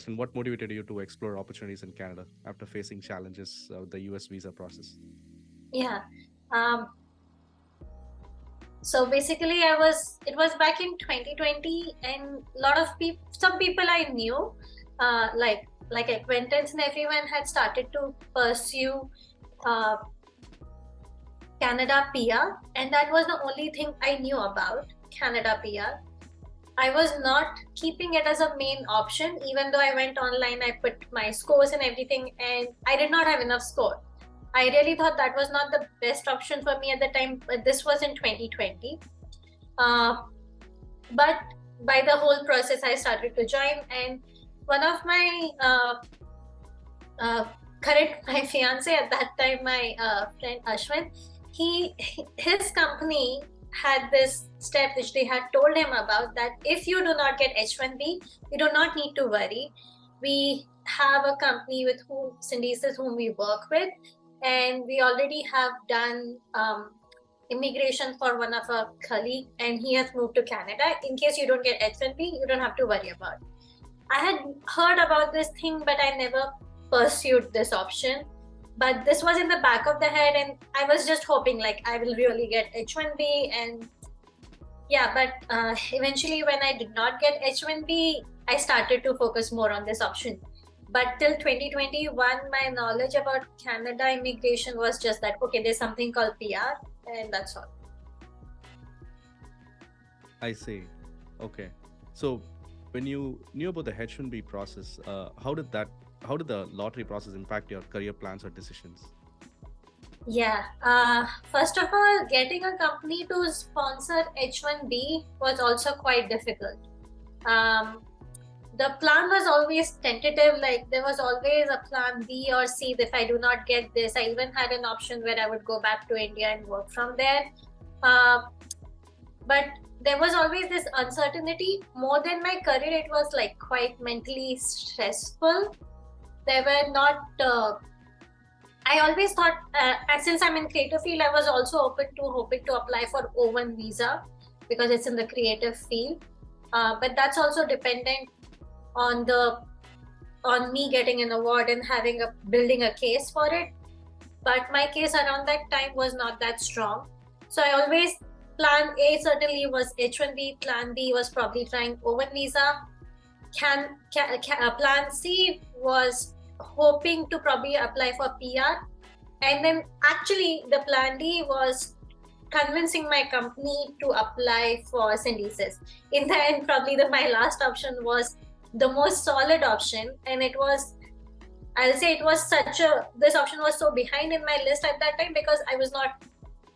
And what motivated you to explore opportunities in Canada after facing challenges with the US visa process? Yeah. Um, so basically, it was back in 2020, and a lot of people, some people I knew, like acquaintance and everyone had started to pursue uh, Canada PR, and that was the only thing I knew about Canada PR. I was not keeping it as a main option, even though I went online, I put my scores and everything, and I did not have enough score. I really thought that was not the best option for me at the time, but this was in 2020. Uh, but by the whole process, I started to join, and one of my uh, my fiance at that time, my friend Ashwin, his company had this step which they had told him about, that if you do not get H1B, you do not need to worry. We have a company with whom Syndesus, whom we work with, and we already have done immigration for one of our colleague, and he has moved to Canada. In case you don't get H1B, you don't have to worry about it. I had heard about this thing, but I never pursued this option. But this was in the back of the head, and I was just hoping like I will really get H1B. And yeah, but eventually when I did not get H1B, I started to focus more on this option. But till 2021, my knowledge about Canada immigration was just that, okay, there's something called PR, and that's all. I see. Okay. So when you knew about the H1B process, how did the lottery process impact your career plans or decisions? Yeah. First of all, getting a company to sponsor H1B was also quite difficult. Um, the plan was always tentative, like there was always a plan B or C. If I do not get this, I even had an option where I would go back to India and work from there. Uh, but there was always this uncertainty. More than my career, it was like quite mentally stressful. There were not I always thought, since I'm in creative field, I was also hoping to apply for O1 visa because it's in the creative field. But that's also dependent on me getting an award and building a case for it. But my case around that time was not that strong. So I always, plan A certainly was H1B, plan B was probably trying O1 visa. Plan C was hoping to probably apply for PR. And then actually the plan D was convincing my company to apply for Syndesus. In the end, probably my last option was the most solid option. And I'll say this option was so behind in my list at that time because I was not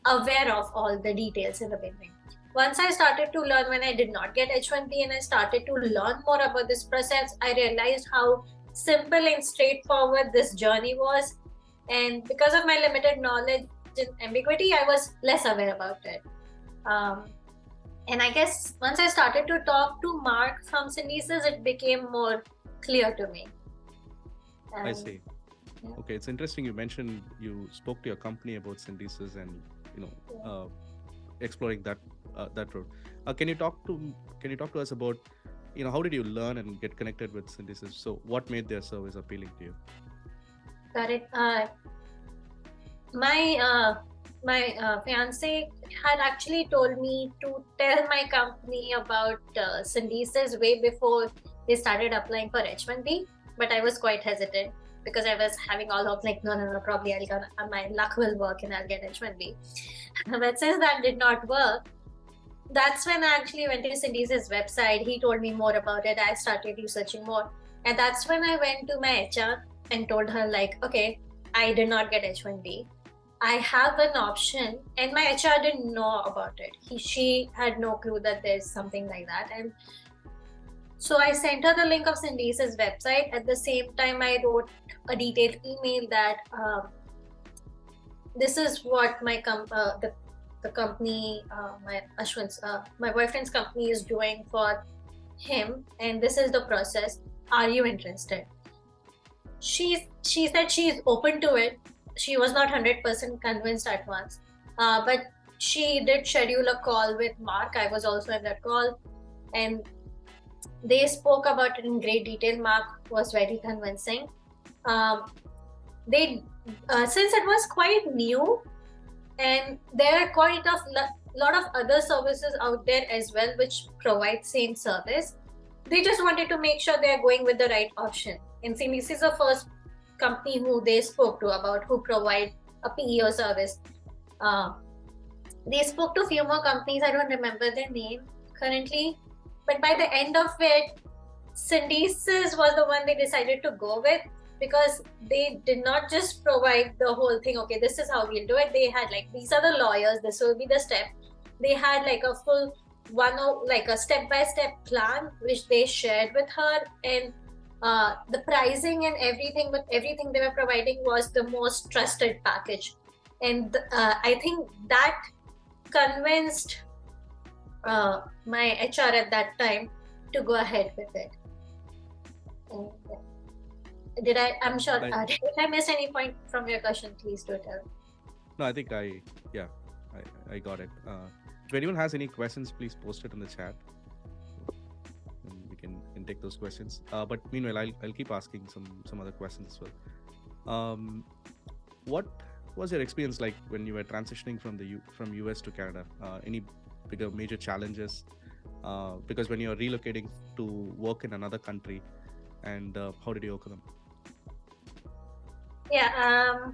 aware of all the details in the beginning. Once I started to learn, when I did not get H1B and I started to learn more about this process, I realized how simple and straightforward this journey was. And because of my limited knowledge in ambiguity, I was less aware about it. Um, and I guess once I started to talk to Mark from Syndesus, it became more clear to me. I see. Yeah. Okay, it's interesting. You mentioned you spoke to your company about Syndesus and exploring that road. Can you talk to us about how did you learn and get connected with Syndesus? So what made their service appealing to you? Got it. My fiance had actually told me to tell my company about Syndesus way before they started applying for H1B, but I was quite hesitant because I was having all hope like, no, probably my luck will work and I'll get H1B. But since that did not work, that's when I actually went to Syndesus website. He told me more about it. I started researching more. And that's when I went to my HR and told her like, okay, I did not get H1B. I have an option, and my HR didn't know about it. She had no clue that there's something like that. And so I sent her the link of Syndesus website. At the same time, I wrote a detailed email that this is what the company, my boyfriend's company is doing for him, and this is the process. Are you interested? She said she is open to it. She was not 100% convinced at once, but she did schedule a call with Mark. I was also in that call, and They spoke about it in great detail. Mark was very convincing. Um, they since it was quite new, and there are quite a lot of other services out there as well which provide same service. They just wanted to make sure they are going with the right option. And see, this is the first company who they spoke to about who provide a PEO service. Uh, they spoke to a few more companies. I don't remember their name currently, but by the end of it, Syndesus was the one they decided to go with, because they did not just provide the whole thing. Okay, this is how we'll do it. They had like, these are the lawyers. This will be the step. They had like a full like a step-by-step plan which they shared with her, and the pricing and everything, but everything they were providing was the most trusted package. And I think that convinced my HR at that time to go ahead with it. Did I? I'm sure. If I missed any point from your question, please do tell. No, I think I got it. If anyone has any questions, please post it in the chat, and we can take those questions. But meanwhile, I'll keep asking some other questions as well. What was your experience like when you were transitioning from US to Canada? Any bigger major challenges? Because when you're relocating to work in another country, and how did you overcome them? Yeah.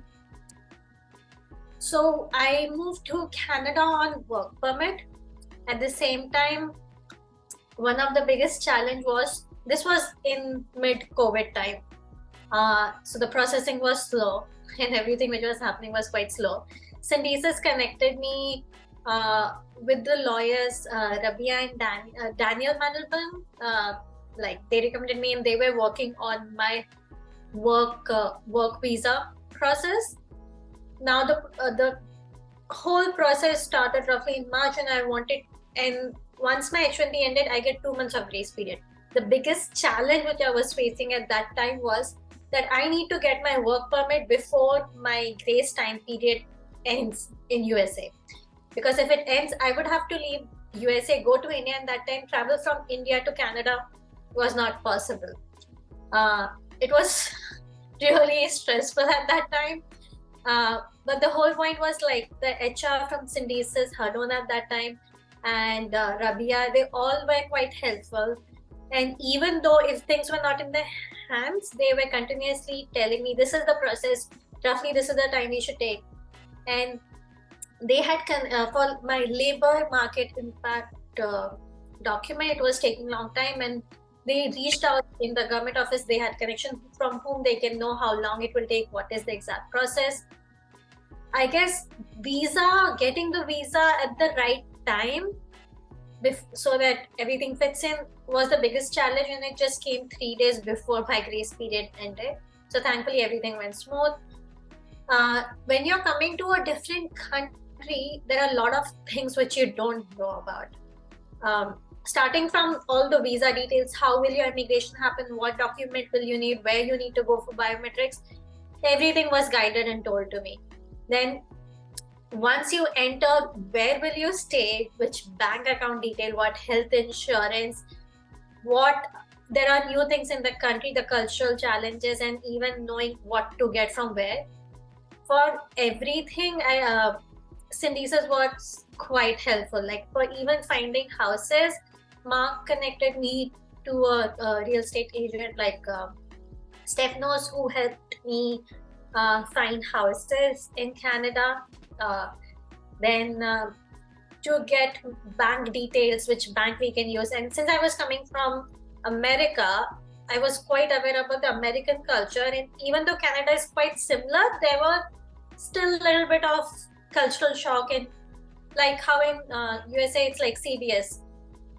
So I moved to Canada on work permit. At the same time, one of the biggest challenge was, this was in mid-COVID time. So the processing was slow and everything which was happening was quite slow. Syndesus connected me with the lawyers, Rabia and Daniel Mandelbaum. Like, they recommended me, and they were working on my work visa process. Now the whole process started roughly in March, and once my H1B ended, I get 2 months of grace period. The biggest challenge which I was facing at that time was that I need to get my work permit before my grace time period ends in USA. Because if it ends, I would have to leave USA, go to India, and that time travel from India to Canada was not possible. It was really stressful at that time. But the whole point was, like, the HR from Syndesus, Hadon at that time, and Rabia, they all were quite helpful. And even though if things were not in their hands, they were continuously telling me, this is the process, roughly this is the time you should take. And they had, for my labor market impact document, it was taking a long time, and they reached out in the government office. They had connection from whom they can know how long it will take, what is the exact process. I guess getting the visa at the right time so that everything fits in was the biggest challenge, and it just came 3 days before my grace period ended. So thankfully everything went smooth. When you're coming to a different country, there are a lot of things which you don't know about. Starting from all the visa details, how will your immigration happen, what document will you need, where you need to go for biometrics, everything was guided and told to me. Then once you enter, where will you stay, which bank account detail, what health insurance, there are new things in the country, the cultural challenges, and even knowing what to get from where. For everything, Syndesus was quite helpful. Like, for even finding houses, Mark connected me to a real estate agent like Stephanos, who helped me find houses in Canada. Then to get bank details, which bank we can use. And since I was coming from America, I was quite aware about the American culture. And even though Canada is quite similar, there were still a little bit of cultural shock. And like how in USA, it's like CVS.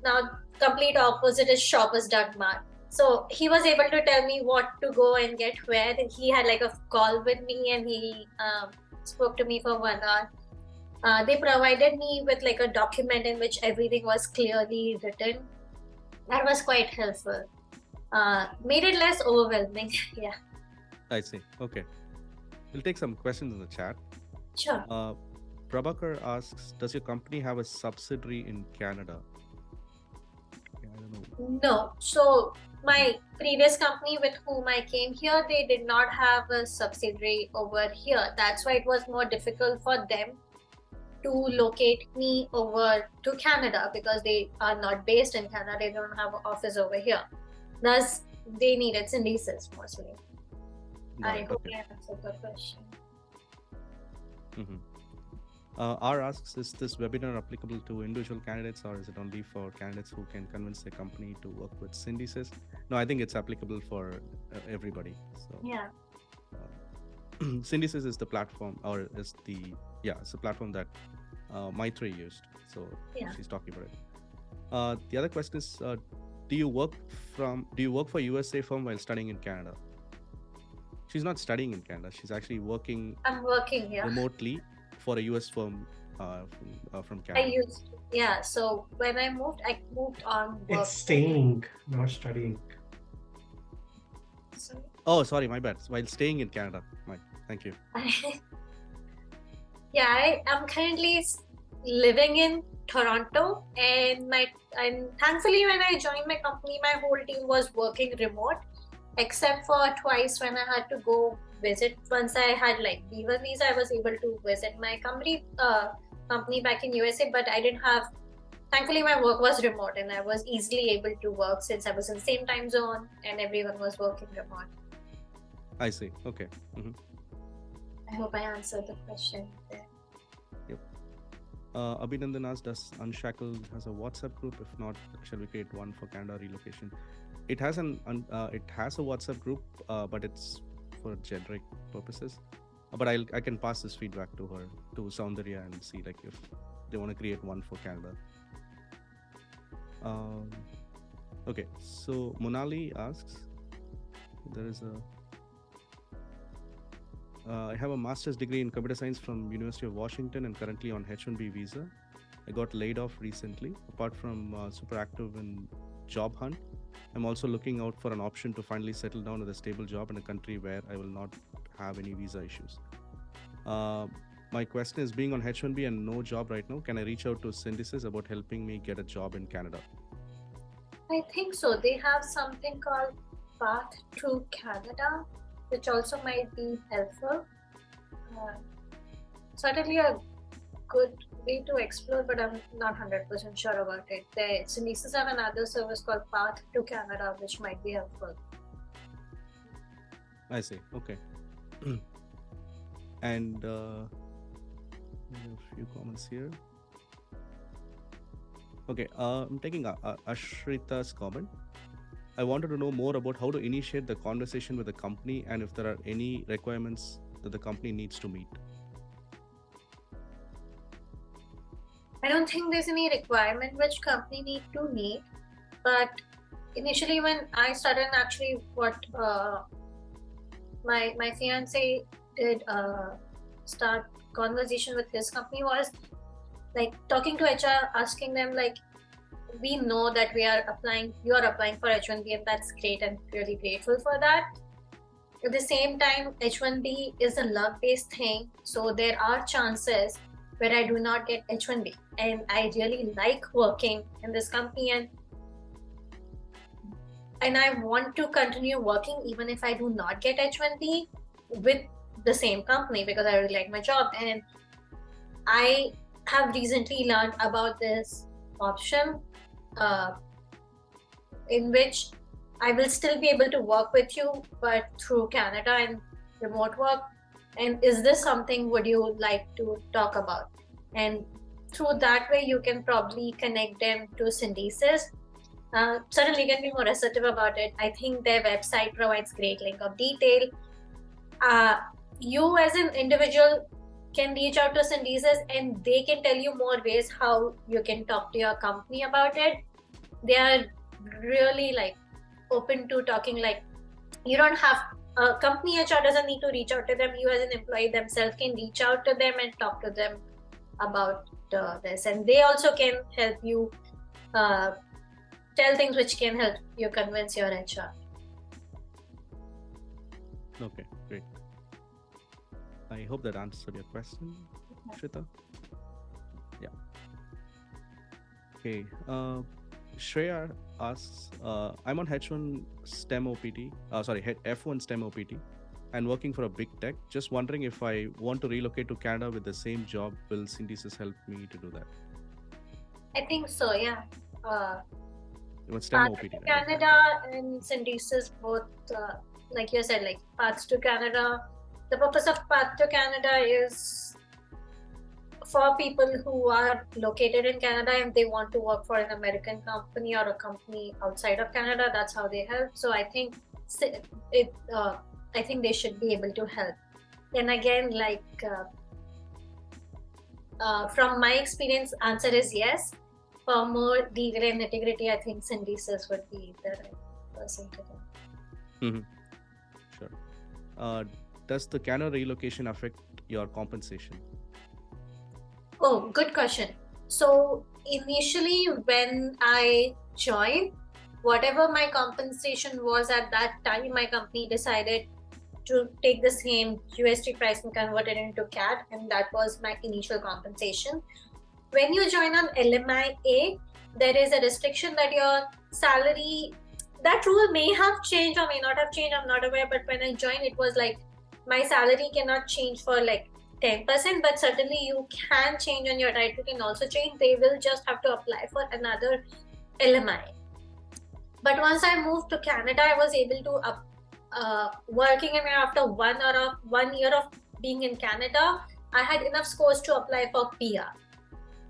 Now, complete opposite is Shoppers Drug Mart. So he was able to tell me what to go and get where. And he had like a call with me, and he spoke to me for 1 hour. They provided me with like a document in which everything was clearly written. That was quite helpful. Made it less overwhelming. Yeah. I see. Okay. We'll take some questions in the chat. Sure. Prabhakar asks, does your company have a subsidiary in Canada? Yeah. I don't know. No. So my previous company with whom I came here, they did not have a subsidiary over here. That's why it was more difficult for them to locate me over to Canada because they are not based in Canada. They don't have an office over here. Thus, they needed Syndesus mostly. Got I it. hope Okay. I answered the question. Mm-hmm. R asks, is this webinar applicable to individual candidates or is it only for candidates who can convince their company to work with Syndesus? No, I think it's applicable for everybody. So Yeah. Syndesus is the platform, or is the it's the platform that Maitrayee used. So Yeah. she's talking about it. The other question is, do you work for USA firm while studying in Canada? She's not studying in Canada. She's actually working I'm working here. remotely for a US firm from I Canada. used to. Yeah. So when I moved on It's work. staying, not studying. So, Oh, sorry, my bad. While staying in Canada, Mike. Thank you. yeah, I am currently living in Toronto, and thankfully when I joined my company, my whole team was working remote, except for twice when I had to go visit. Once I had like B1 visa, I was able to visit my company back in USA, but I didn't have. Thankfully, my work was remote, and I was easily able to work since I was in the same time zone, and everyone was working remote. I see. Okay. I hope I answered the question there. Yep. Abhinandan asked, does Unshackled has a WhatsApp group? If not, shall we create one for Canada relocation? It has a WhatsApp group, but it's for generic purposes. But I can pass this feedback to her, to Soundarya, and see like if they want to create one for Canada. Okay, so Monali asks, there is a I have a master's degree in computer science from University of Washington and currently on H1B visa. I got laid off recently. Apart from super active in job hunt, I'm also looking out for an option to finally settle down with a stable job in a country where I will not have any visa issues. My question is, being on H1B and no job right now, can I reach out to Syndesus about helping me get a job in Canada? I think so. They have something called Path to Canada, which also might be helpful. Certainly a good way to explore, but I'm not 100% sure about it. The Syndesus have another service called Path to Canada, which might be helpful. I see. Okay. And a few comments here. Okay, I'm taking Ashrita's comment. I wanted to know more about how to initiate the conversation with the company and if there are any requirements that the company needs to meet. I don't think there's any requirement which company need to meet, but initially when I started, actually what my fiance did start conversation with his company was like talking to HR, asking them like, we know that you are applying for H1B, and that's great and really grateful for that. At the same time, H1B is a luck-based thing, so there are chances where I do not get H1B, and I really like working in this company, and I want to continue working even if I do not get H1B with the same company because I really like my job. And I have recently learned about this option in which I will still be able to work with you, but through Canada and remote work. And is this something would you like to talk about? And through that way, you can probably connect them to Syndesus. Certainly, you can be more assertive about it. I think their website provides great link of detail. You as an individual can reach out to Syndesus and they can tell you more ways how you can talk to your company about it. They are really like open to talking. Like, you don't have company HR doesn't need to reach out to them. You as an employee themselves can reach out to them and talk to them about this, and they also can help you tell things which can help you convince your HR. Okay, great. I hope that answered your question, Shrita. Yeah. Okay. Shreya asks, I'm on H1 STEM OPT, F1 STEM OPT, and working for a big tech. Just wondering if I want to relocate to Canada with the same job, will Syndesus help me to do that? I think so, yeah. It's STEM Path OPT, to right? Canada and Syndesus both, like you said, like paths to Canada. The purpose of Path to Canada is for people who are located in Canada and they want to work for an American company or a company outside of Canada. That's how they help. So I think it. I think they should be able to help. And again, like from my experience, answer is yes. For more detail and nitty-gritty, I think Syndesus would be the right person to do. Mm-hmm. Sure. Does the Canada relocation affect your compensation? Oh, good question. So initially, when I joined, whatever my compensation was at that time, my company decided to take the same USD price and convert it into CAD, and that was my initial compensation. When you join on LMIA, there is a restriction that your salary, that rule may have changed or may not have changed, I'm not aware, but when I joined, it was like my salary cannot change for like 10%, but certainly you can change on your title can also change. They will just have to apply for another LMI. But once I moved to Canada, I was able to working in after 1 year of being in Canada, I had enough scores to apply for PR.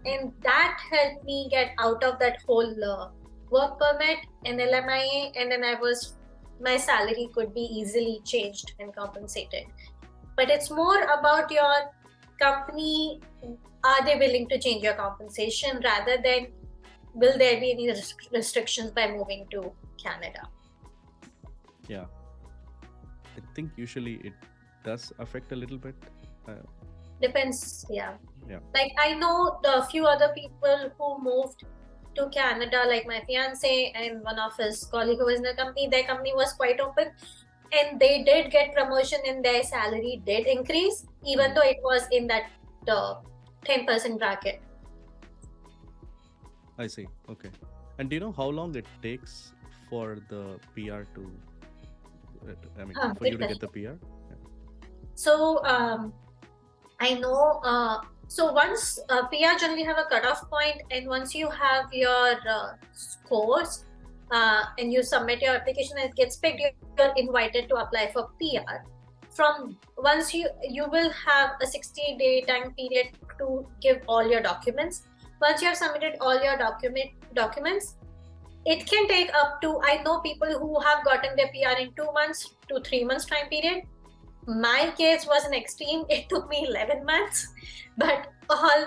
And that helped me get out of that whole work permit and LMIA, and then my salary could be easily changed and compensated. But it's more about your company, are they willing to change your compensation rather than will there be any restrictions by moving to Canada? Yeah. I think usually it does affect a little bit. Depends, yeah. Yeah. Like I know a few other people who moved to Canada, like my fiance and one of his colleague who was in the company. Their company was quite open, and they did get promotion, and their salary did increase, even though it was in that 10% bracket. I see. Okay. And do you know how long it takes for the PR to? For you to get the PR? Yeah. So I know. So once PR generally have a cutoff point, and once you have your scores and you submit your application and it gets picked, you're invited to apply for PR. From once you will have a 60-day time period to give all your documents. Once you have submitted all your documents, it can take up to, I know people who have gotten their PR in 2 months to 3 months time period. My case was an extreme. It took me 11 months, but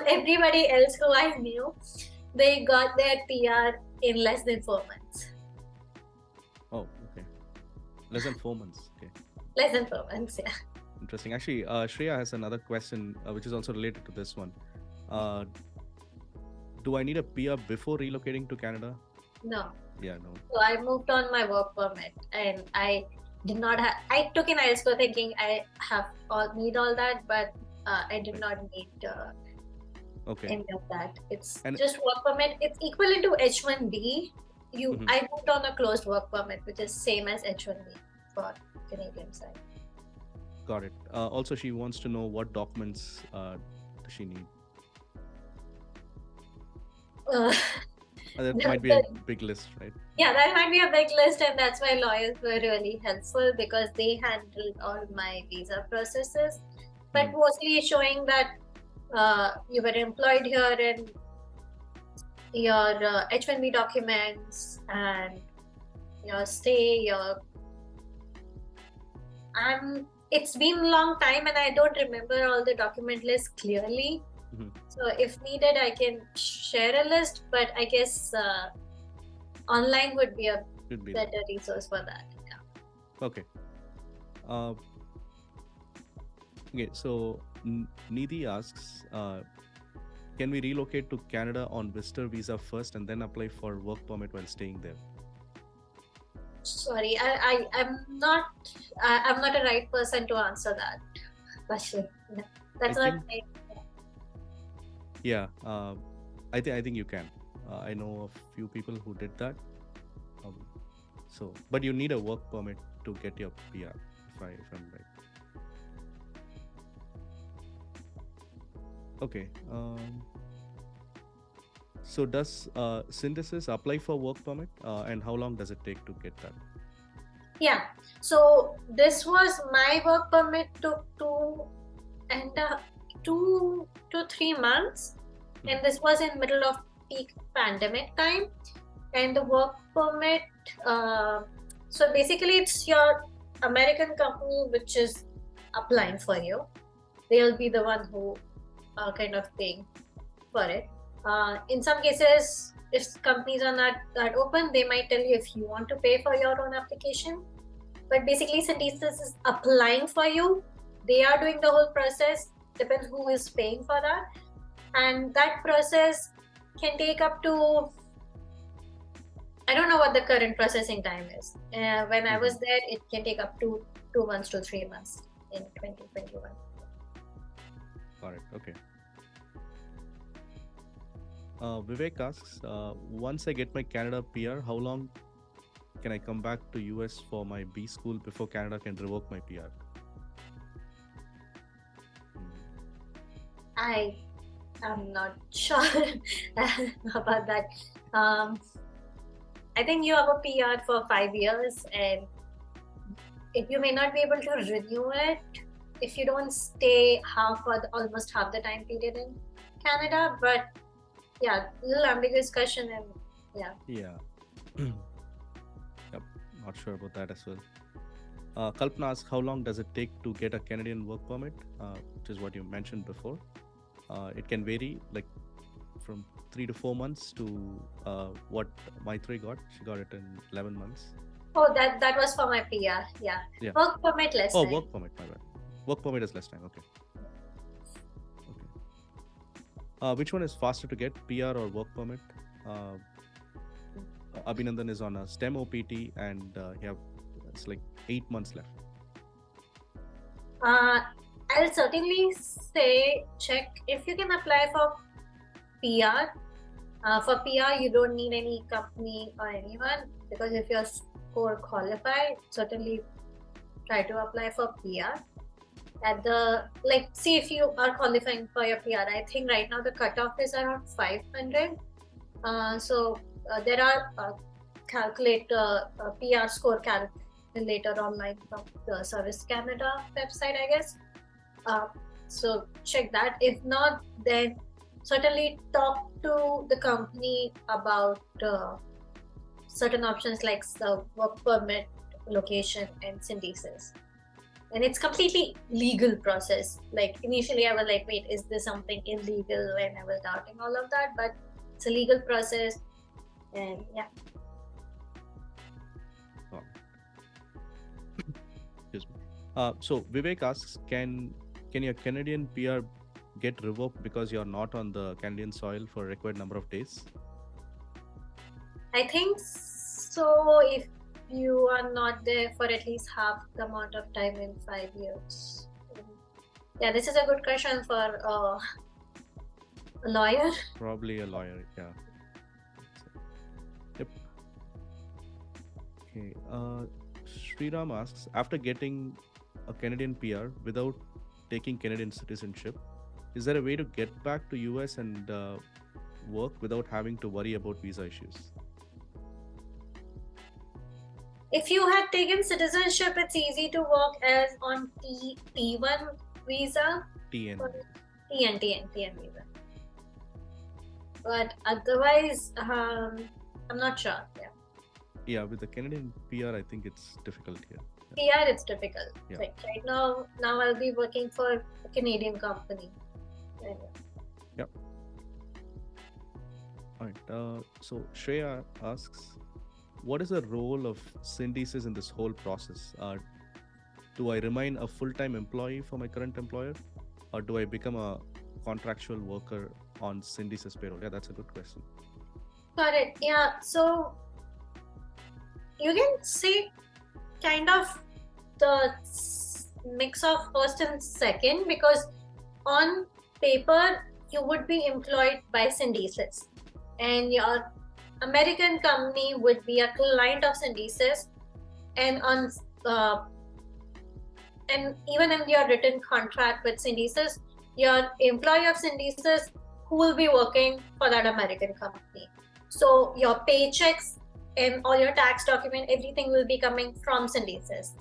everybody else who I knew, they got their PR in less than 4 months. Oh, okay. Less than 4 months. Okay. Less than 4 months, yeah. Interesting. Actually, Shreya has another question, which is also related to this one. Do I need a PR before relocating to Canada? No. Yeah, no. So I moved on my work permit, and I did not have. I took an IELTS score thinking I need all that, but I did not need any of that. It's just work permit. It's equivalent to H1B. I moved on a closed work permit, which is same as H1B for Canadian side. Got it. Also, she wants to know what documents does she need. That might be a big list, right? Yeah, that might be a big list, and that's why lawyers were really helpful because they handled all my visa processes. But mostly showing that you were employed here and your H1B documents and your stay, it's been a long time and I don't remember all the document lists clearly. So if needed, I can share a list, but I guess online would be a better resource for that. Yeah. Okay. Okay, so Nidhi asks, can we relocate to Canada on visitor visa first and then apply for work permit while staying there? Sorry, I'm not a right person to answer that question. That's not. Yeah, I think you can. I know a few people who did that. Um, but you need a work permit to get your PR, if I'm right. Okay. So does Syndesus apply for work permit, and how long does it take to get that? Yeah. So this was my work permit took 2 to 3 months, and this was in middle of peak pandemic time. And the work permit, so basically it's your American company which is applying for you. They'll be the one who are kind of paying for it. In some cases, if companies are not that open, they might tell you if you want to pay for your own application. But basically, Syndesus is applying for you. They are doing the whole process. Depends who is paying for that, and that process can take up to, I don't know what the current processing time is. When I was there, it can take up to 2 months to 3 months in 2021. Got it. Okay. Vivek asks, once I get my Canada PR, how long can I come back to US for my B school before Canada can revoke my PR? I am not sure about that. I think you have a PR for 5 years, and if you may not be able to renew it if you don't stay almost half the time period in Canada. But yeah, little ambiguous question, and yeah. Yep, not sure about that as well. Kalpana asks, how long does it take to get a Canadian work permit, which is what you mentioned before. It can vary, like from 3 to 4 months to what Maitrayee got. She got it in 11 months. Oh, that was for my PR. Yeah. Work permit less time. Work permit, my bad. Work permit is less time. Okay. Which one is faster to get, PR or work permit? Abhinandan is on a STEM OPT, and it's like 8 months left. I'll certainly say check if you can apply for PR. For PR, you don't need any company or anyone, because if you're score qualified, certainly try to apply for PR. See if you are qualifying for your PR. I think right now the cutoff is around 500. There are PR score calculator online from the Service Canada website, I guess. So check that. If not, then certainly talk to the company about certain options like the work permit, location, and Syndesus. And it's completely legal process. Like initially I was like, wait, is this something illegal? And I was doubting all of that, but it's a legal process. And yeah. Excuse me. So Vivek asks, can your Canadian PR get revoked because you're not on the Canadian soil for a required number of days? I think so, if you are not there for at least half the amount of time in 5 years. Yeah, this is a good question for a lawyer. Probably a lawyer, yeah. Yep. Okay. Sriram asks, after getting a Canadian PR without taking Canadian citizenship, is there a way to get back to US and work without having to worry about visa issues? If you had taken citizenship, it's easy to work as on T1 visa. TN visa. But otherwise, I'm not sure. Yeah, with the Canadian PR, I think it's difficult here. PR, it's difficult. Yeah. Like right now I'll be working for a Canadian company. Yep. All right. So Shreya asks, what is the role of Syndesus in this whole process? Do I remain a full-time employee for my current employer, or do I become a contractual worker on Syndesus payroll? Yeah, that's a good question. Got it. Yeah. So you can see kind of the mix of first and second, because on paper you would be employed by Syndesus, and your American company would be a client of Syndesus, and on and even in your written contract with Syndesus, your employee of Syndesus who will be working for that American company. So your paychecks and all your tax document, everything will be coming from Syndesus.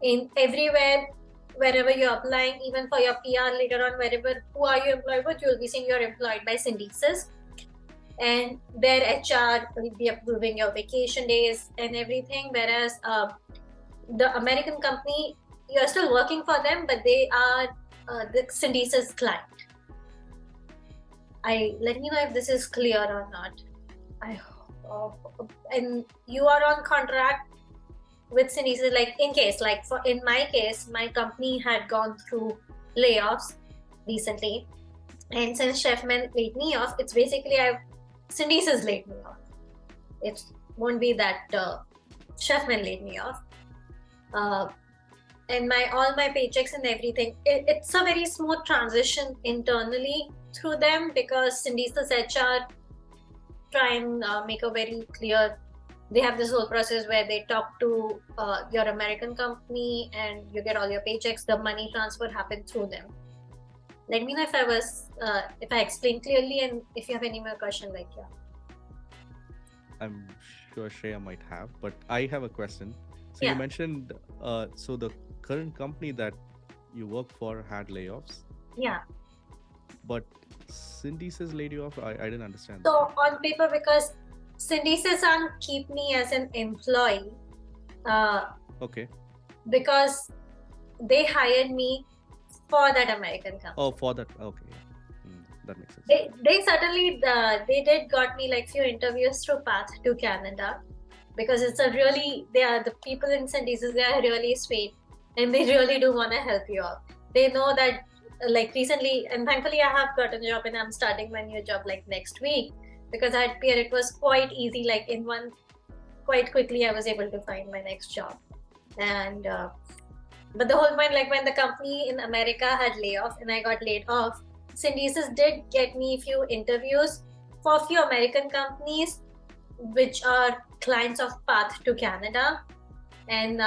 In everywhere, wherever you're applying, even for your PR later on, wherever who are you employed with, you'll be seeing you're employed by Syndesus. And their HR will be approving your vacation days and everything. Whereas the American company, you're still working for them, but they are the Syndesus client. Let me know if this is clear or not. And you are on contract with Syndesus, like in case, like in my case, my company had gone through layoffs recently, and since Chefman laid me off, it's basically Syndesus laid me off. It won't be that Chefman laid me off. And all my paychecks and everything, it's a very smooth transition internally through them, because Syndesus HR try and make a very clear, they have this whole process where they talk to your American company and you get all your paychecks, the money transfer happens through them. Let me know if I explained clearly, and if you have any more question, like, yeah. I'm sure Shreya might have, but I have a question. So Yeah. you mentioned, so the current company that you work for had layoffs, Yeah. but Syndesus laid you off. I didn't understand. So on paper, because Syndesus keep me as an employee, Okay. because they hired me for that American company. Oh, for that. Okay. Yeah. That makes sense. They certainly they did got me like few interviews through Path to Canada, because it's they are the people in Syndesus, they are really sweet and they really do want to help you out. They know that like recently, and thankfully I have gotten a job and I'm starting my new job like next week, because at PR it was quite easy, like quite quickly I was able to find my next job. And but the whole point, like when the company in America had layoff and I got laid off, Syndesus did get me a few interviews for a few American companies which are clients of Path to Canada, and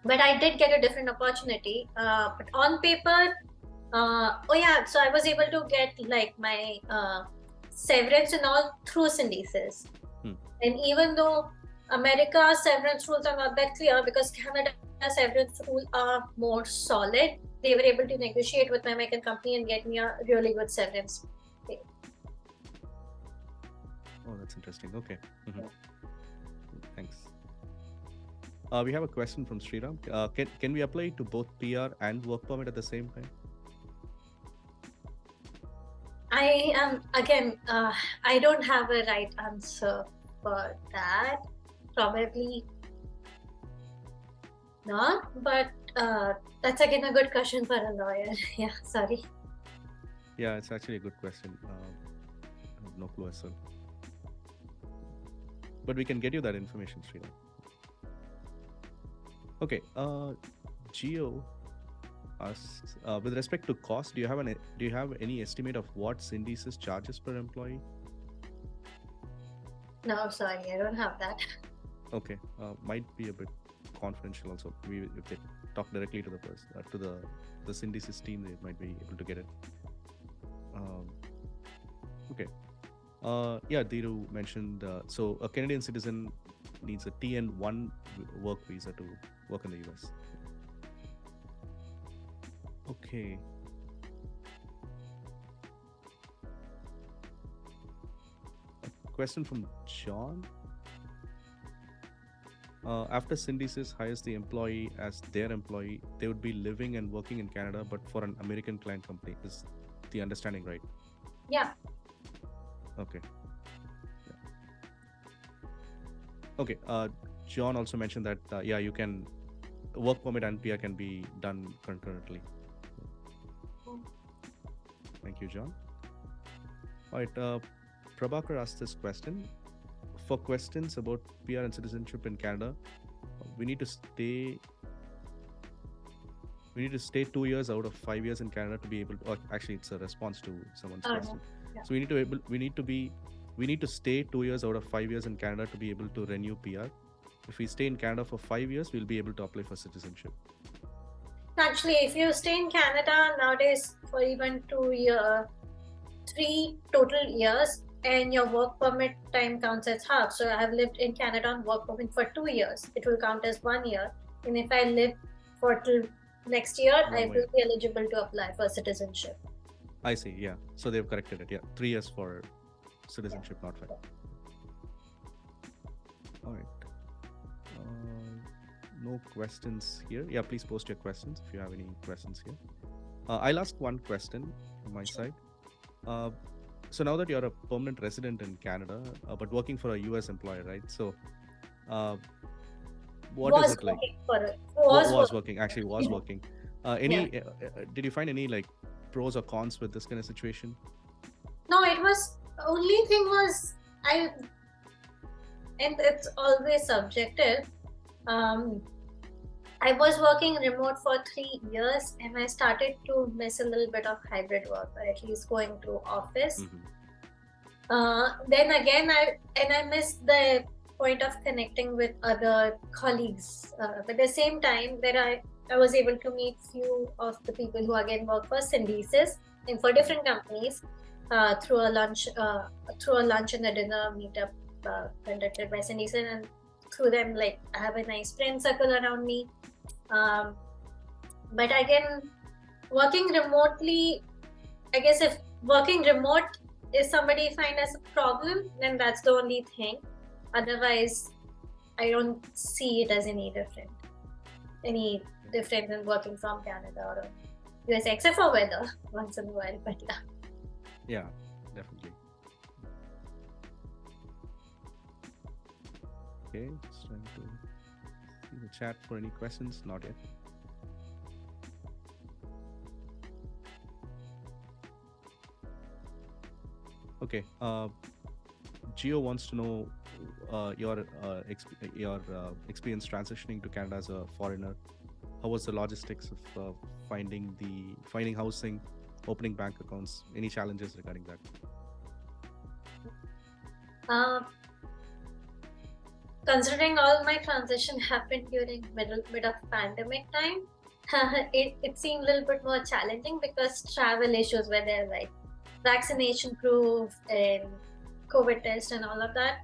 but I did get a different opportunity. But on paper, so I was able to get like my severance and all through Syndesus. And even though America's severance rules are not that clear, because Canada's severance rules are more solid, they were able to negotiate with my American company and get me a really good severance. Oh, that's interesting. Okay. Thanks. We have a question from Sriram. Can we apply to both PR and work permit at the same time? I am again. I don't have a right answer for that. Probably not, but that's again a good question for a lawyer. Yeah, sorry. Yeah, it's actually a good question. I have no clue as well. But we can get you that information, Sriram. Okay. Geo asks, with respect to cost, do you have any estimate of what Syndesus charges per employee? No, sorry, I don't have that. Okay, might be a bit confidential also. If they talk directly to the person, to the Syndesus team, they might be able to get it. Okay. Yeah, Dhiru mentioned, so a Canadian citizen needs a TN1 work visa to work in the US. Okay. A question from John. After Syndesus hires the employee as their employee, they would be living and working in Canada, but for an American client company. Is the understanding right? Yeah. Okay. Yeah. Okay. John also mentioned that yeah, you can work permit and PR can be done concurrently. Thank you, John. All right. Prabhakar asked this question. For questions about PR and citizenship in Canada, we need to stay 2 years out of 5 years in Canada to be able to, actually it's a response to someone's question. Yeah. So we need to be we need to stay 2 years out of 5 years in Canada to be able to renew PR. If we stay in Canada for 5 years, we'll be able to apply for citizenship. Actually, if you stay in Canada nowadays for even 3 total years, and your work permit time counts as half. So I have lived in Canada on work permit for 2 years. It will count as 1 year. And if I live for till next year, I will be eligible to apply for citizenship. I see. Yeah. So they've corrected it. Yeah. 3 years for citizenship, not 5. All right. No questions here. Yeah, please post your questions if you have any questions here. I'll ask one question on my side. So now that you're a permanent resident in Canada, but working for a US employer, right? So what is it like? Was working. Did you find any like pros or cons with this kind of situation? No, it was, only thing was, and it's always subjective. I was working remote for 3 years, and I started to miss a little bit of hybrid work, or at least going to office. Then again, I missed the point of connecting with other colleagues. But at the same time, I was able to meet few of the people who again work for Syndesus and for different companies through a lunch and a dinner meetup conducted by Syndesus, and through them, like, I have a nice friend circle around me. But again, working remotely, I guess if working remote is somebody find as a problem, then that's the only thing. Otherwise, I don't see it as any different than working from Canada or USA, except for weather once in a while. But yeah, definitely. Okay, just trying to see the chat for any questions. Not yet. Okay. Gio wants to know your experience transitioning to Canada as a foreigner. How was the logistics of finding housing, opening bank accounts? Any challenges regarding that? Considering all my transition happened during mid of pandemic time, it seemed a little bit more challenging because travel issues were there, like vaccination proof and COVID test and all of that.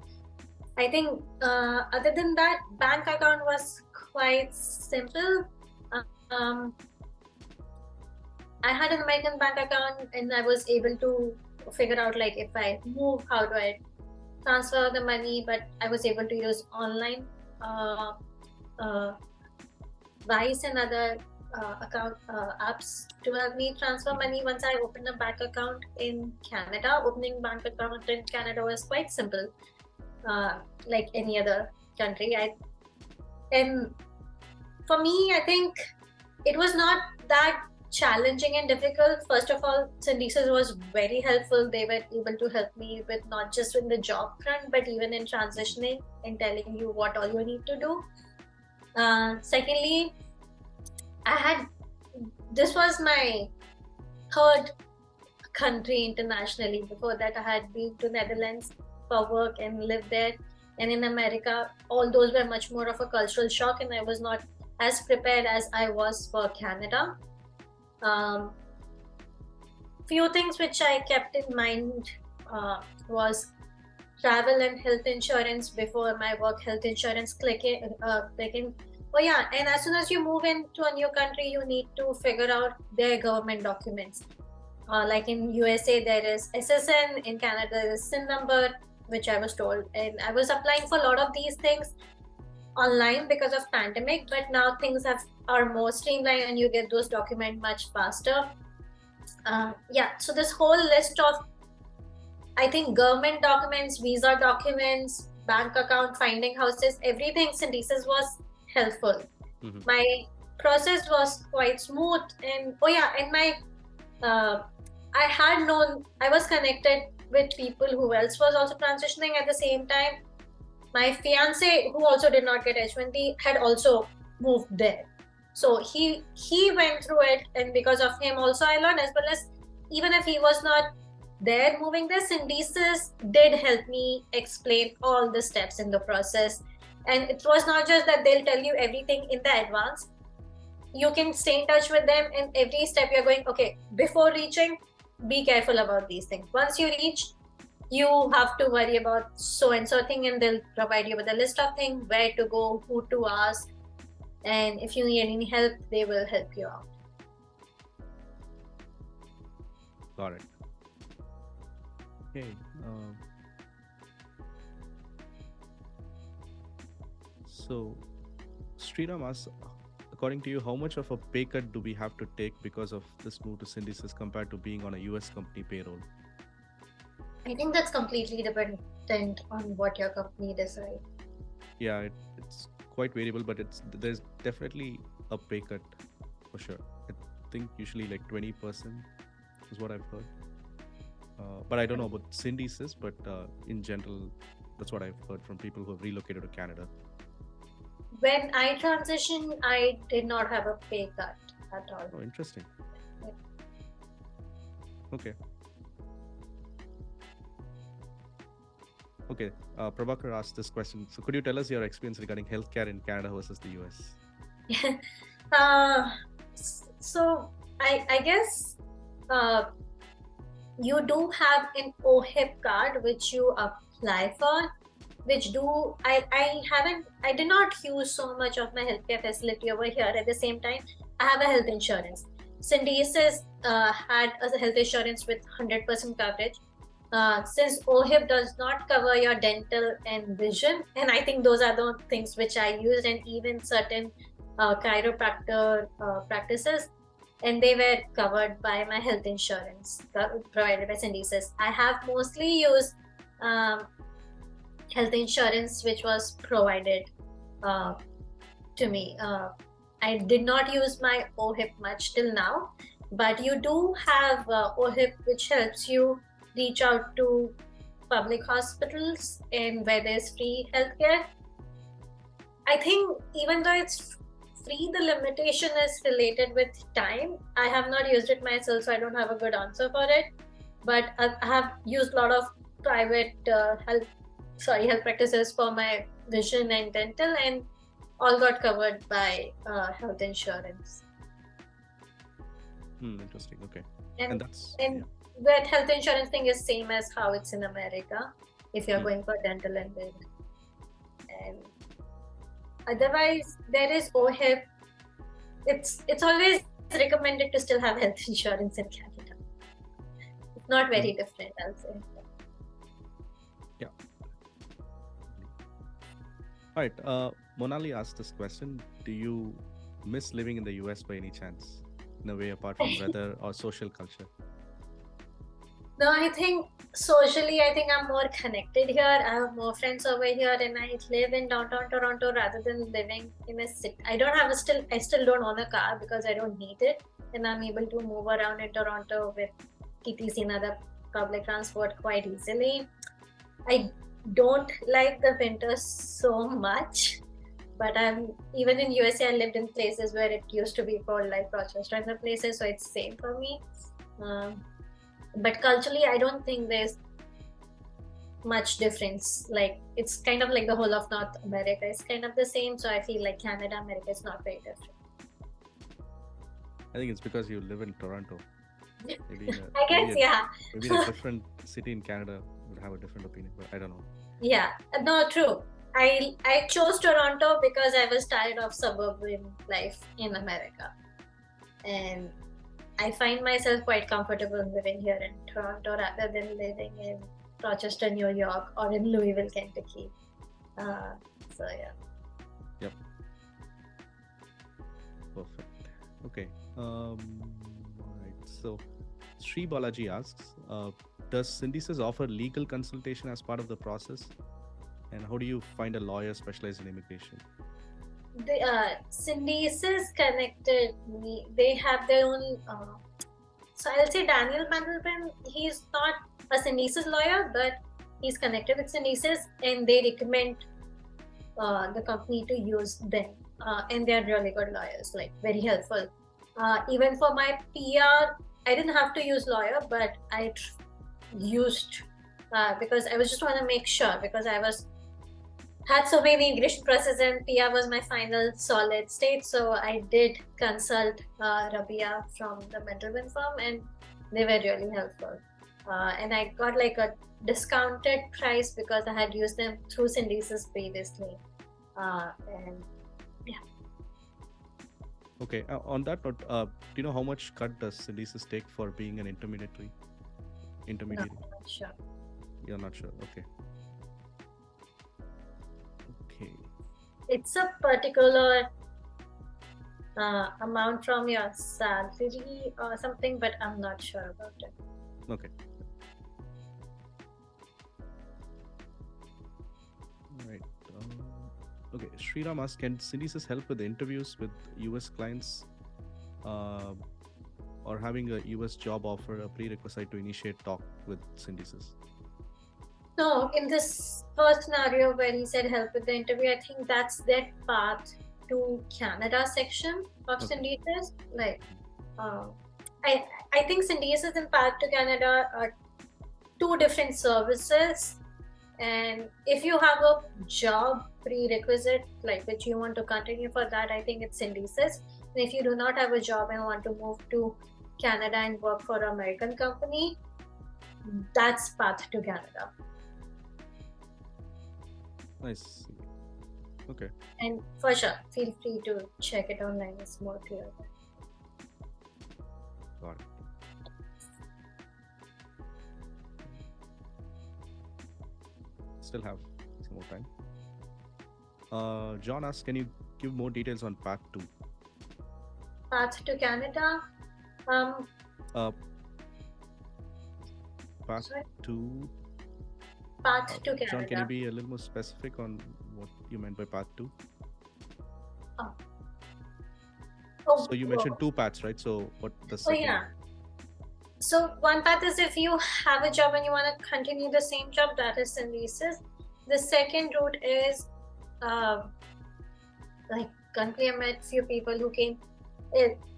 I think other than that, bank account was quite simple. I had an American bank account, and I was able to figure out, like, if I move, how do I transfer the money? But I was able to use online Vice and other account apps to help me transfer money once I opened a bank account in Canada. Opening bank account in Canada was quite simple, like any other country. And for me, I think it was not that challenging and difficult. First of all, Syndesus was very helpful. They were able to help me with not just in the job front, but even in transitioning and telling you what all you need to do. Secondly, this was my third country internationally. Before that, I had been to Netherlands for work and lived there. And in America, all those were much more of a cultural shock, and I was not as prepared as I was for Canada. Few things which I kept in mind was travel and health insurance before my work health insurance clicking. Oh yeah, and as soon as you move into a new country, you need to figure out their government documents. Like in USA, there is SSN. In Canada, there is SIN number, which I was told. And I was applying for a lot of these things online because of pandemic, but now things are more streamlined and you get those documents much faster. Yeah, so this whole list of, I think, government documents, visa documents, bank account, finding houses, everything Syndesus was helpful. Mm-hmm. My process was quite smooth, and I was connected with people who else was also transitioning at the same time. My fiance, who also did not get H1B, had also moved there. So he went through it, and because of him also I learned, as well as even if he was not there moving there, Syndesus did help me explain all the steps in the process. And it was not just that they'll tell you everything in the advance. You can stay in touch with them, and every step you're going, okay, before reaching, be careful about these things. Once you reach, you have to worry about so and so thing, and they'll provide you with a list of things, where to go, who to ask, and if you need any help, they will help you out. Got it. Okay. So, Sriram asks, according to you, how much of a pay cut do we have to take because of this move to Syndesus compared to being on a US company payroll? I think that's completely dependent on what your company decides. Yeah, it's quite variable, but there's definitely a pay cut for sure. I think usually like 20% is what I've heard. But I don't know about Syndesus, but in general, that's what I've heard from people who have relocated to Canada. When I transitioned, I did not have a pay cut at all. Oh, interesting. Yeah. Okay. Okay. Prabhakar asked this question. So, could you tell us your experience regarding healthcare in Canada versus the US? So I guess you do have an OHIP card which you apply for, which I did not use so much of my healthcare facility over here. At the same time, I have a health insurance. Syndesus had a health insurance with 100% coverage. Since OHIP does not cover your dental and vision, and I think those are the things which I used, and even certain chiropractor practices, and they were covered by my health insurance provided by Syndesus. I have mostly used health insurance which was provided to me. I did not use my OHIP much till now, but you do have OHIP which helps you reach out to public hospitals and where there's free healthcare. I think even though it's free, the limitation is related with time. I have not used it myself, so I don't have a good answer for it. But I have used a lot of private health practices for my vision and dental, and all got covered by health insurance. Interesting. Okay. And that's that health insurance thing is same as how it's in America if you're going for dental and vision. And otherwise, there is OHIP. It's always recommended to still have health insurance in Canada. It's not very different, I'll say. Yeah. All right. Monali asked this question: do you miss living in the US by any chance, in a way apart from weather or social culture? No, I think socially, I'm more connected here. I have more friends over here, and I live in downtown Toronto rather than living in a city. I still don't own a car because I don't need it, and I'm able to move around in Toronto with TTC and other public transport quite easily. I don't like the winter so much, but even in USA, I lived in places where it used to be cold, like Rochester and the places, so it's same for me. But culturally, I don't think there's much difference. Like, it's kind of like the whole of North America is kind of the same. So I feel like Canada, America is not very different. I think it's because you live in Toronto. Maybe maybe a different city in Canada would have a different opinion, but I don't know. Yeah, no, true. I chose Toronto because I was tired of suburban life in America, and I find myself quite comfortable living here in Toronto rather than living in Rochester, New York, or in Louisville, Kentucky. So yeah. Yep. Perfect. Okay. Right. So, Sri Balaji asks, does Syndesus offer legal consultation as part of the process? And how do you find a lawyer specialized in immigration? The Syndesus connected me. They have their own. So I'll say Daniel Mandelbrand. He's not a Syndesus lawyer, but he's connected with Syndesus, and they recommend the company to use them. And they're really good lawyers, like very helpful. Even for my PR, I didn't have to use lawyer, but I used because I was just want to make sure, because I had so many immigration process and PR was my final solid state. So I did consult Rabia from the Middleman firm, and they were really helpful. And I got like a discounted price because I had used them through Syndesus previously. And yeah. Okay. On that note, do you know how much cut does Syndesus take for being an intermediary? No, I'm not sure. You're not sure. Okay. Okay. It's a particular amount from your salary or something, but I'm not sure about it. Okay. All right. Okay. Sriram asks, can Syndesus help with the interviews with US clients, or having a US job offer a prerequisite to initiate talk with Syndesus? No, in this first scenario where he said help with the interview, I think that's their path to Canada section of Okay. Syndesus. Like, I think Syndesus and Path to Canada are two different services. And if you have a job prerequisite, like which you want to continue for that, I think it's Syndesus. And if you do not have a job and want to move to Canada and work for an American company, that's Path to Canada. Nice. Okay. And for sure, feel free to check it online. It's more clear. Got it. Still have some more time. John asks, can you give more details on Path 2? Path to Canada. Path Sorry? 2. Path to Canada. John, can you be a little more specific on what you meant by Path 2? Oh, So you mentioned two paths, right? So what the Oh second? yeah. So one path is if you have a job and you want to continue the same job, that is Syndesus. The second route is like currently I met few people who came.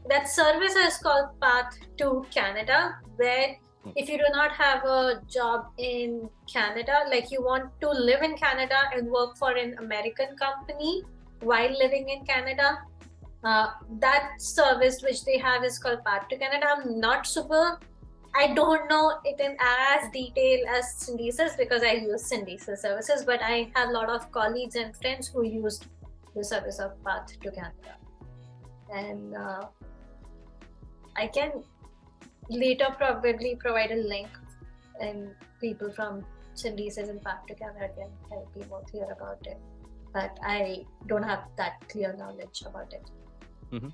That service is called Path to Canada, where if you do not have a job in Canada, like you want to live in Canada and work for an American company while living in Canada, that service which they have is called Path to Canada. I don't know it in as detail as Syndesus because I use Syndesus services, but I have a lot of colleagues and friends who used the service of Path to Canada. And I can later probably provide a link, and people from Syndesus and Path to Canada can help be more clear about it. But I don't have that clear knowledge about it. Mm-hmm.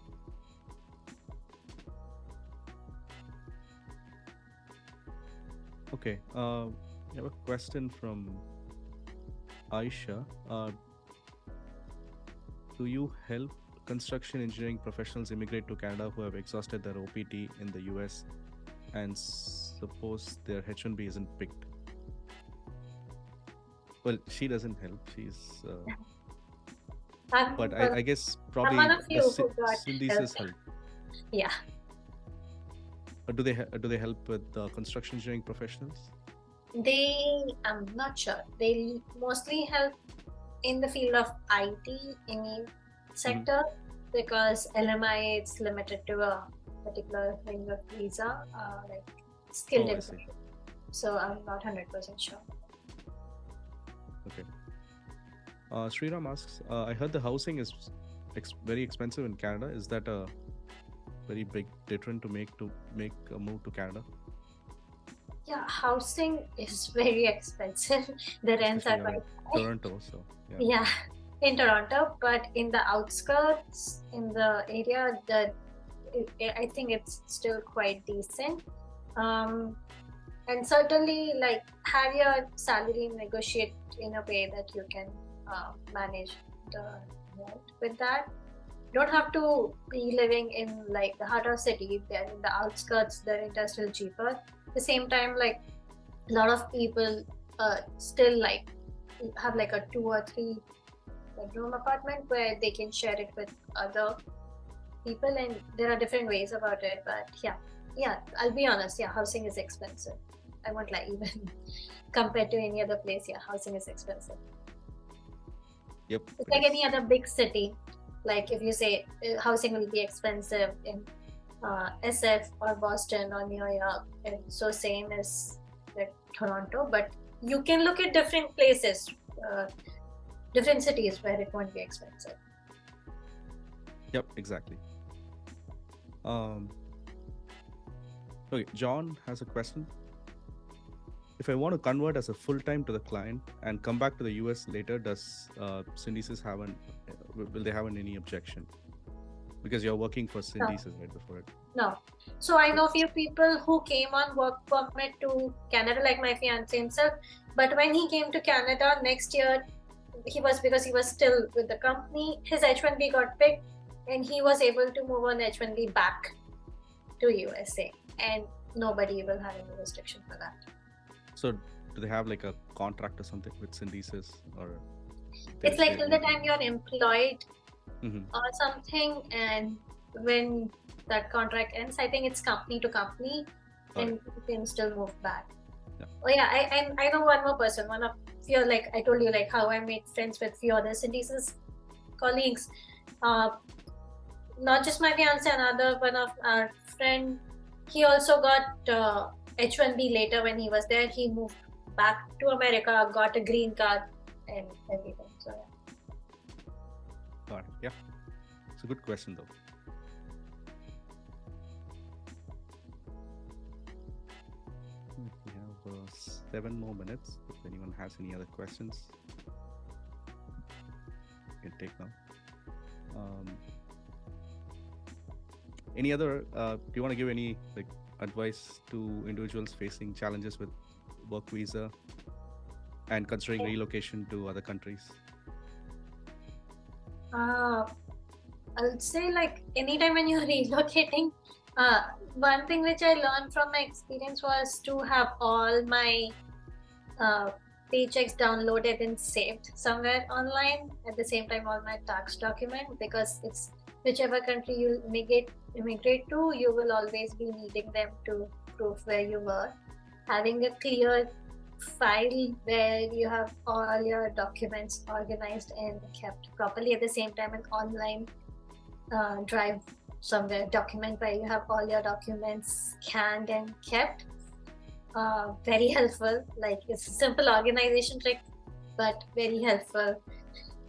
Okay. I have a question from Aisha. Do you help construction engineering professionals immigrate to Canada who have exhausted their OPT in the US and suppose their H1B isn't picked? Well, she doesn't help. She's. But I guess probably one of you the who got Syndesus help. Yeah. Do they help with construction engineering professionals? I'm not sure. They mostly help in the field of IT sector because LMI it's limited to a particular range of visa, like skilled employee. So I'm not 100% sure. Okay. Sriram asks, I heard the housing is very expensive in Canada. Is that a very big deterrent to make a move to Canada? Yeah, housing is very expensive. The rents are quite high. Toronto, so yeah, in Toronto, but in the outskirts, in the area, I think it's still quite decent. And certainly, like, have your salary negotiate in a way that you can manage the rent with that. Don't have to be living in like the heart of city. They're in the outskirts. The rent are still cheaper. At the same time, like a lot of people still like have like a 2 or 3 bedroom apartment where they can share it with other people, and there are different ways about it. But yeah, I'll be honest. Yeah, housing is expensive, I won't lie, even compared to any other place, yeah, housing is expensive. Yep. It's like any other big city. Like if you say housing will be expensive in SF or Boston or New York, and so same as like Toronto, but you can look at different places, different cities where it won't be expensive. Yep, exactly. Okay, John has a question. If I want to convert as a full-time to the client and come back to the US later, does Syndesus have will they have any objection? Because you're working for Syndesus right before it. No. So I know few people who came on work permit to Canada, like my fiance himself. But when he came to Canada next year, because he was still with the company, his H1B got picked, and he was able to move on H1B back to USA, and nobody will have any restriction for that. So do they have like a contract or something with Syndesus, or it's like till the time you're employed or something, and when that contract ends, I think it's company to company, and you can still move back. Yeah. Oh yeah, I know one more person, one of few, like I told you, like how I made friends with few other Syndesus colleagues. Not just my fiance, another one of our friend, he also got H1B later. When he was there, he moved back to America, got a green card and everything. So yeah. Got it. Yeah, it's a good question though. We have 7 more minutes. If anyone has any other questions, you can take now. Any other? Do you want to give any like advice to individuals facing challenges with work visa and considering relocation to other countries? I'll say, like, anytime when you're relocating, one thing which I learned from my experience was to have all my paychecks downloaded and saved somewhere online. At the same time, all my tax document, because it's whichever country you immigrate to, you will always be needing them to prove where you were. Having a clear file where you have all your documents organized and kept properly, at the same time an online drive somewhere, document where you have all your documents scanned and kept. Very helpful. Like, it's a simple organization trick, but very helpful.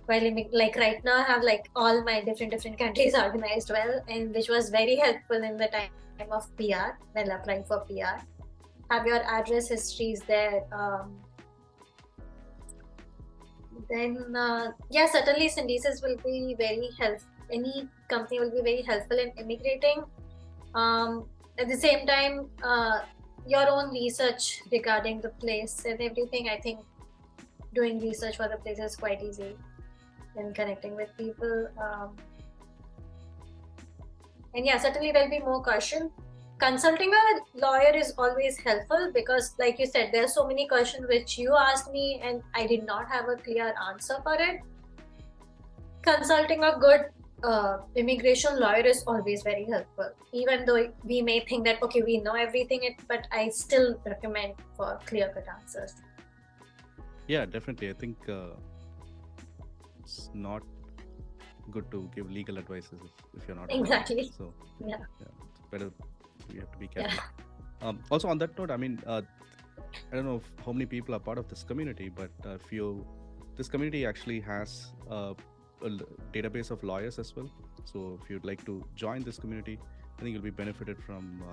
While like right now I have like all my different countries organized well, and which was very helpful in the time of PR, while applying for PR. Have your address histories there. Then yeah, certainly Syndesus will be very helpful. Any company will be very helpful in immigrating. At the same time, your own research regarding the place and everything, I think doing research for the place is quite easy, and connecting with people. And yeah, certainly there'll be more caution. Consulting a lawyer is always helpful, because like you said, there are so many questions which you asked me and I did not have a clear answer for it. Consulting a good immigration lawyer is always very helpful, even though we may think that okay, we know everything, but I still recommend for clear-cut answers. Yeah, definitely. I think it's not good to give legal advices if you're not exactly. So yeah, it's better. We have to be careful. Yeah. Also, on that note, I mean, I don't know how many people are part of this community, but this community actually has a database of lawyers as well. So if you'd like to join this community, I think you'll be benefited from,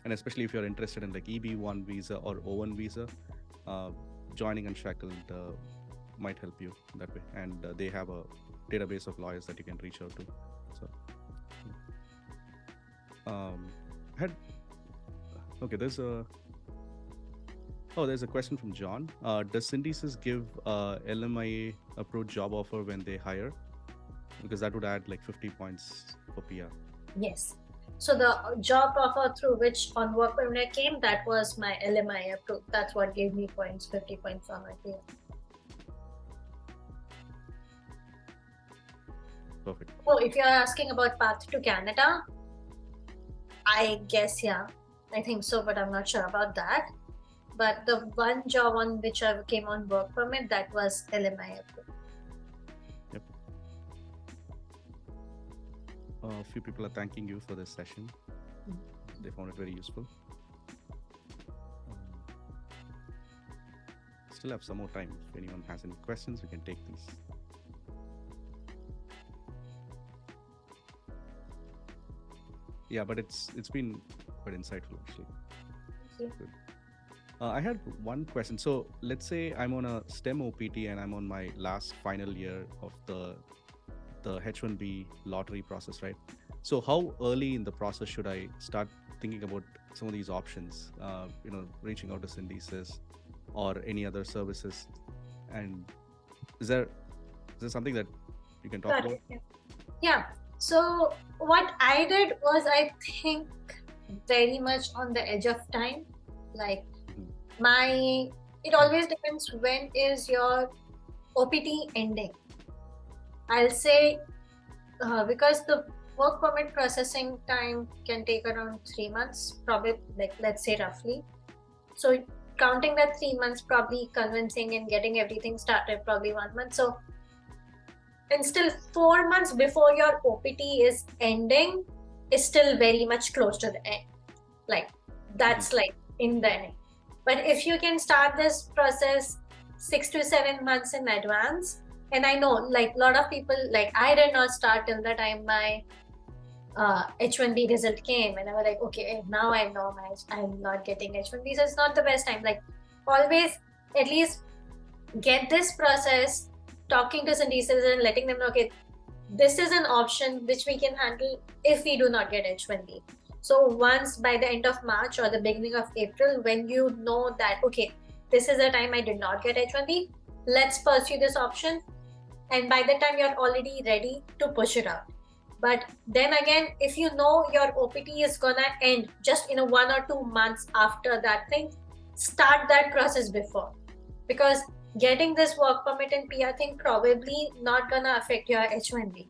and especially if you're interested in like EB1 visa or O1 visa, joining Unshackled might help you that way. And they have a database of lawyers that you can reach out to. So, there's a question from John. Does Syndesus give LMIA approved job offer when they hire? Because that would add like 50 points for PR. Yes. So the job offer through which on work permit came, that was my LMIA approved. That's what gave me points, 50 points on my PR. Perfect. Oh, if you're asking about path to Canada, I guess, yeah, I think so, but I'm not sure about that. but the one job on which I came on work permit, that was LMI approved. Yep. A few people are thanking you for this session. They found it very useful. Still have some more time. If anyone has any questions, we can take these. Yeah, but it's been quite insightful actually. Good. I had one question. So let's say I'm on a STEM OPT and I'm on my last final year of the H1B lottery process, right? So how early in the process should I start thinking about some of these options? Reaching out to Syndesus or any other services, and is there something that you can talk about? Yeah. So what I did was, I think, very much on the edge of time. Like it always depends when is your OPT ending. I'll say because the work permit processing time can take around 3 months, probably, like, let's say roughly. So counting that 3 months, probably convincing and getting everything started, probably 1 month. So, and still 4 months before your OPT is ending is still very much close to the end. Like, that's like in the end. But if you can start this process 6 to 7 months in advance, and I know, like, a lot of people, like, I did not start till the time my H1B result came, and I was like, okay, now I know I'm not getting H1B, so it's not the best time. Like, always at least get this process, talking to Syndesus and letting them know, okay, this is an option which we can handle if we do not get H1B. So once by the end of March or the beginning of April, when you know that, okay, this is the time I did not get H1B, let's pursue this option. And by the time you're already ready to push it out. But then again, if you know your OPT is gonna end just in 1 or 2 months after that thing, start that process before. Because getting this work permit and PR thing probably not gonna affect your H1B.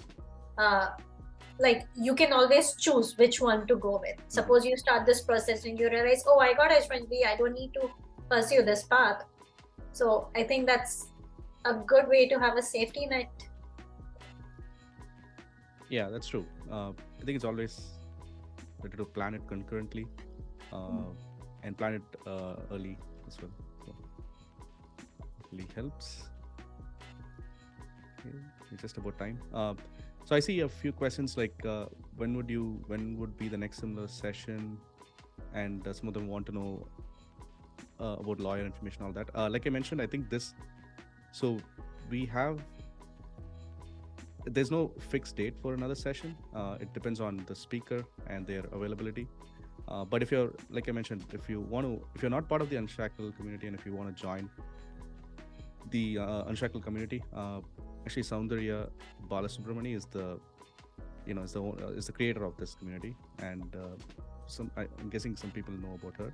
Like, you can always choose which one to go with. Suppose you start this process and you realize, oh, I got H1B, I don't need to pursue this path. So I think that's a good way to have a safety net. Yeah, that's true. I think it's always better to plan it concurrently and plan it early as well. So really helps. Okay, it's just about time. So I see a few questions like when would be the next similar session, and some of them want to know about lawyer information, all that. Like I mentioned, I think so there's no fixed date for another session. It depends on the speaker and their availability. But if you're, like I mentioned, if you're not part of the Unshackled community, and if you want to join the Unshackled community, actually Soundarya Balasubramani is the creator of this community, and I'm guessing some people know about her.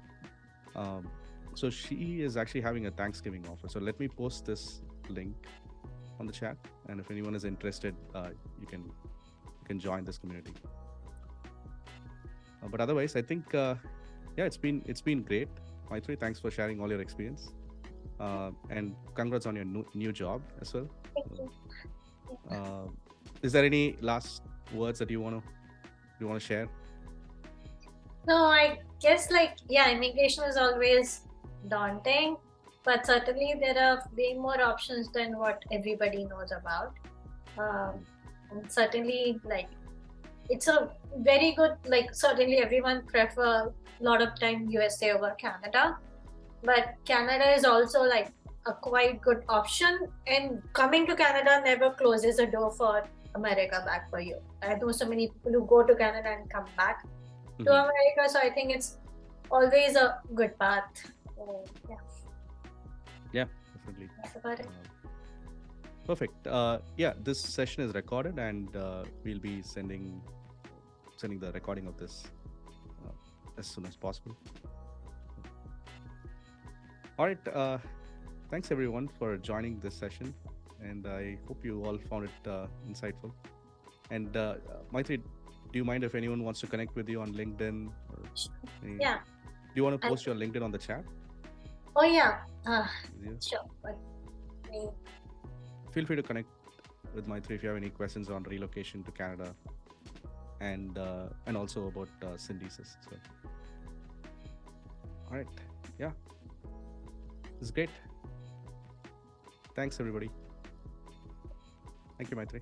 So she is actually having a Thanksgiving offer. So let me post this link on the chat, and if anyone is interested, you can join this community. But otherwise, I think it's been great. Maitrayee, thanks for sharing all your experience, and congrats on your new job as well. Thank you. Is there any last words that you want to share? No, I guess, like, immigration is always daunting, but certainly there are way more options than what everybody knows about. And certainly, like, it's a very good, like, certainly everyone prefer a lot of time USA over Canada, but Canada is also like a quite good option, and coming to Canada never closes a door for America back for you. I know so many people who go to Canada and come back to America, so I think it's always a good path. So, yeah, definitely. That's about it. Perfect. This session is recorded, and we'll be sending the recording of this as soon as possible. All right. Thanks everyone for joining this session, and I hope you all found it insightful. And Maitrayee, do you mind if anyone wants to connect with you on LinkedIn? Do you want to post your LinkedIn on the chat? Oh yeah. Easier. Sure. But Feel free to connect with Maitrayee if you have any questions on relocation to Canada and also about Syndesus. So, all right, yeah, this is great. Thanks everybody. Thank you, Maitrayee.